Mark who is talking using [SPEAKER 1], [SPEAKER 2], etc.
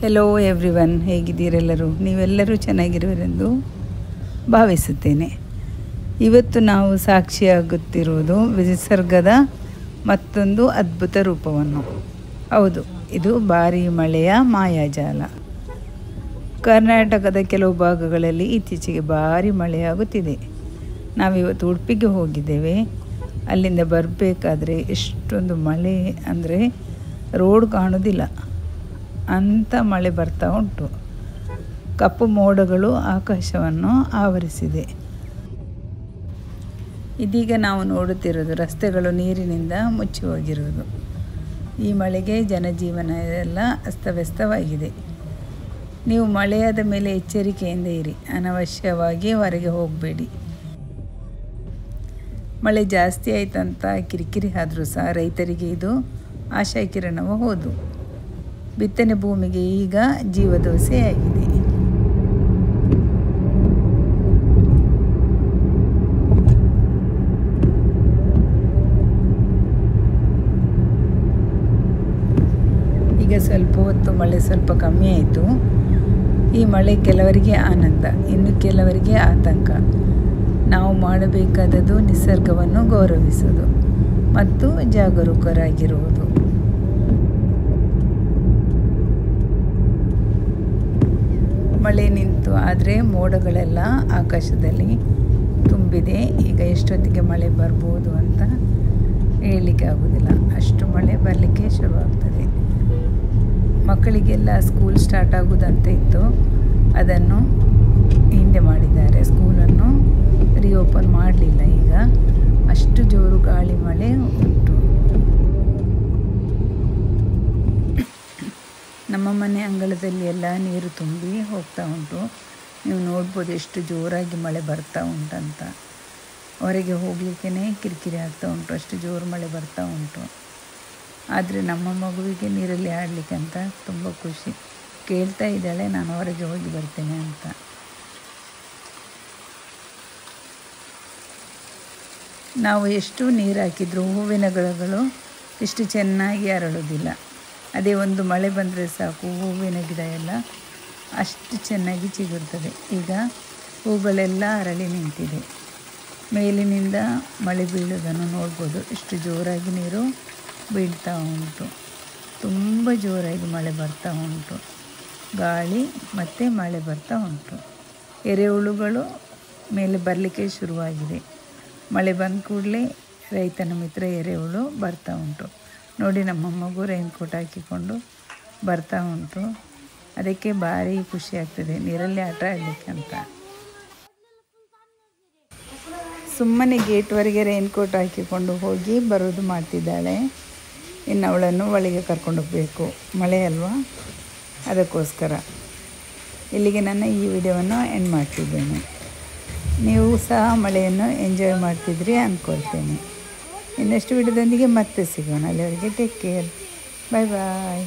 [SPEAKER 1] Hello everyone, ಹೇಗಿದ್ದೀರೆಲ್ಲರೂ? ನೀವೆಲ್ಲರೂ ಚೆನ್ನಾಗಿರುವರೆಂದು ಭಾವಿಸುತ್ತೇನೆ. ಇವತ್ತು ನಾವು ಸಾಕ್ಷಿಯಾಗುತ್ತಿರುವುದು ನಿಸರ್ಗದ ಮತ್ತೊಂದು ಅದ್ಭುತ ರೂಪವನ್ನು. ಹೌದು, ಇದು ಭಾರೀ ಮಳೆಯ ಮಾಯಾಜಾಲ. ಕರ್ನಾಟಕದ ಕೆಲವು ಭಾಗಗಳಲ್ಲಿ ಇತ್ತೀಚೆಗೆ ಭಾರೀ ಮಳೆಯಾಗುತ್ತಿದೆ. ನಾವಿವತ್ತು ಉಡುಪಿಗೆ ಹೋಗಿದ್ದೇವೆ. ಅಲ್ಲಿಂದ ಬರಬೇಕಾದ್ರೆ ಎಷ್ಟೊಂದು ಮಳೆ ಅಂದರೆ ರೋಡ್ ಕಾಣೋದಿಲ್ಲ, ಅಂಥ ಮಳೆ ಬರ್ತಾ ಉಂಟು. ಕಪ್ಪು ಮೋಡಗಳು ಆಕಾಶವನ್ನು ಆವರಿಸಿದೆ. ಇದೀಗ ನಾವು ನೋಡುತ್ತಿರೋದು ರಸ್ತೆಗಳು ನೀರಿನಿಂದ ಮುಚ್ಚಿ ಹೋಗಿರುವುದು. ಈ ಮಳೆಗೆ ಜನಜೀವನ ಎಲ್ಲ ಅಸ್ತವ್ಯಸ್ತವಾಗಿದೆ. ನೀವು ಮಳೆಯಾದ ಮೇಲೆ ಎಚ್ಚರಿಕೆಯಿಂದ ಇರಿ, ಅನವಶ್ಯವಾಗಿ ಹೊರಗೆ ಹೋಗಬೇಡಿ. ಮಳೆ ಜಾಸ್ತಿ ಆಯ್ತಂತ ಕಿರಿಕಿರಿ ಆದರೂ ಸಹ ರೈತರಿಗೆ ಇದು ಆಶಾಕಿರಣವೂ ಹೌದು. ಬಿತ್ತನೆ ಭೂಮಿಗೆ ಈಗ ಜೀವದೋಸೆಯಾಗಿದೆ. ಈಗ ಸ್ವಲ್ಪ ಹೊತ್ತು ಮಳೆ ಸ್ವಲ್ಪ ಕಮ್ಮಿ ಆಯಿತು. ಈ ಮಳೆ ಕೆಲವರಿಗೆ ಆನಂದ, ಇನ್ನು ಕೆಲವರಿಗೆ ಆತಂಕ. ನಾವು ಮಾಡಬೇಕಾದದ್ದು ನಿಸರ್ಗವನ್ನು ಗೌರವಿಸುವುದು ಮತ್ತು ಜಾಗರೂಕರಾಗಿರುವುದು. ಮಳೆ ನಿಂತು, ಆದರೆ ಮೋಡಗಳೆಲ್ಲ ಆಕಾಶದಲ್ಲಿ ತುಂಬಿದೆ. ಈಗ ಎಷ್ಟೊತ್ತಿಗೆ ಮಳೆ ಬರ್ಬೋದು ಅಂತ ಹೇಳಲಿಕ್ಕೆ ಆಗೋದಿಲ್ಲ, ಅಷ್ಟು ಮಳೆ ಬರಲಿಕ್ಕೆ ಶುರುವಾಗ್ತದೆ. ಮಕ್ಕಳಿಗೆಲ್ಲ ಸ್ಕೂಲ್ ಸ್ಟಾರ್ಟ್ ಆಗೋದಂತ ಇತ್ತು, ಅದನ್ನು ಹಿಂದೆ ಮಾಡಿದ್ದಾರೆ. ಸ್ಕೂಲನ್ನು ರಿಓಪನ್ ಮಾಡಲಿಲ್ಲ. ಈಗ ಅಷ್ಟು ಜೋರು ಗಾಳಿ ಮಳೆ ಉಂಟು. ನಮ್ಮ ಮನೆ ಅಂಗಳದಲ್ಲಿ ಎಲ್ಲ ನೀರು ತುಂಬಿ ಹೋಗ್ತಾ ಉಂಟು. ನೀವು ನೋಡ್ಬೋದು ಎಷ್ಟು ಜೋರಾಗಿ ಮಳೆ ಬರ್ತಾ ಉಂಟಂತ. ಹೊರಗೆ ಹೋಗಲಿಕ್ಕೇ ಕಿರಿಕಿರಿ ಆಗ್ತಾ ಉಂಟು, ಅಷ್ಟು ಜೋರು ಮಳೆ ಬರ್ತಾ ಉಂಟು. ಆದರೆ ನಮ್ಮ ಮಗುವಿಗೆ ನೀರಲ್ಲಿ ಆಡಲಿಕ್ಕೆ ಅಂತ ತುಂಬ ಖುಷಿ. ಕೇಳ್ತಾ ಇದ್ದಾಳೆ, ನಾನು ಹೊರಗೆ ಹೋಗಿ ಬರ್ತೇನೆ ಅಂತ. ನಾವು ಎಷ್ಟು ನೀರು ಹಾಕಿದರೂ ಹೂವಿನ ಗಿಡಗಳು ಇಷ್ಟು ಚೆನ್ನಾಗಿ ಅರಳೋದಿಲ್ಲ. ಅದೇ ಒಂದು ಮಳೆ ಬಂದರೆ ಸಾಕು, ಹೂವಿನ ಗಿಡ ಎಲ್ಲ ಅಷ್ಟು ಚೆನ್ನಾಗಿ ಚಿಗುರ್ತದೆ. ಈಗ ಹೂಗಳೆಲ್ಲ ಅರಳಿ ನಿಂತಿದೆ. ಮೇಲಿನಿಂದ ಮಳೆ ಬೀಳೋದನ್ನು ನೋಡ್ಬೋದು. ಎಷ್ಟು ಜೋರಾಗಿ ನೀರು ಬೀಳ್ತಾ ಉಂಟು. ತುಂಬ ಜೋರಾಗಿ ಮಳೆ ಬರ್ತಾ ಉಂಟು. ಗಾಳಿ ಮತ್ತು ಮಳೆ ಬರ್ತಾ ಉಂಟು. ಎರೆಹುಳುಗಳು ಮೇಲೆ ಬರಲಿಕ್ಕೆ ಶುರುವಾಗಿದೆ. ಮಳೆ ಬಂದ ಕೂಡಲೇ ರೈತನ ಮಿತ್ರ ಎರೆಹುಳು ಬರ್ತಾ ಉಂಟು. ನೋಡಿ, ನಮ್ಮ ಮಗು ರೈನ್ಕೋಟ್ ಹಾಕಿಕೊಂಡು ಬರ್ತಾ ಉಂಟು. ಅದಕ್ಕೆ ಭಾರಿ ಖುಷಿ ಆಗ್ತದೆ ನೀರಲ್ಲಿ ಆಟ ಆಡಲಿಕ್ಕೆ ಅಂತ. ಸುಮ್ಮನೆ ಗೇಟ್ವರೆಗೆ ರೈನ್ಕೋಟ್ ಹಾಕಿಕೊಂಡು ಹೋಗಿ ಬರೋದು ಮಾಡ್ತಿದ್ದಾಳೆ. ಇನ್ನು ಅವಳನ್ನು ಒಳಗೆ ಕರ್ಕೊಂಡು ಹೋಗಬೇಕು, ಮಳೆ ಅಲ್ವಾ, ಅದಕ್ಕೋಸ್ಕರ. ಇಲ್ಲಿಗೆ ನನ್ನ ಈ ವಿಡಿಯೋವನ್ನು ಎಂಡ್ ಮಾಡ್ತಿದ್ದೇನೆ. ನೀವು ಸಹ ಮಳೆಯನ್ನು ಎಂಜಾಯ್ ಮಾಡ್ತಿದ್ರಿ ಅಂದ್ಕೊಳ್ತೇನೆ. ಇನ್ನಷ್ಟು ವಿಡಿಯೋದೊಂದಿಗೆ ಮತ್ತೆ ಸಿಗೋಣ. ಅಲ್ಲಿವರೆಗೆ ಟೇಕ್ ಕೇರ್, ಬಾಯ್ ಬಾಯ್.